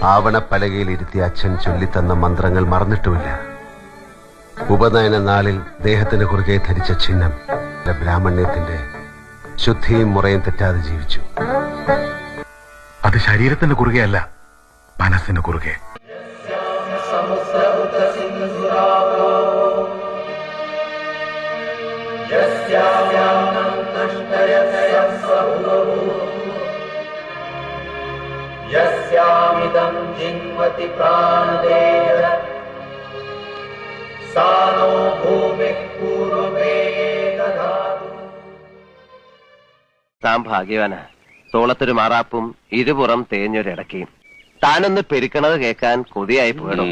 ആവണപ്പലകയിൽ ഇരുത്തി അച്ഛൻ ചൊല്ലിത്തന്ന മന്ത്രങ്ങൾ മറന്നിട്ടുമില്ല. ഉപനയന നാളിൽ ദേഹത്തിന് കുറുകെ ധരിച്ച ചിഹ്നം ബ്രാഹ്മണ്യത്തിന്റെ ശുദ്ധിയും മുറയും തെറ്റാതെ ജീവിച്ചു. അത് ശരീരത്തിന് കുറുകെ അല്ല, മനസ്സിന് കുറുകെ. താൻ ഭാഗ്യവാനാ. തോളത്തൊരു മാറാപ്പും ഇരുപുറം തേഞ്ഞൊരിടക്കയും. താനൊന്ന് പെരുക്കണത് കേൾക്കാൻ കൊതിയായി പോകണം.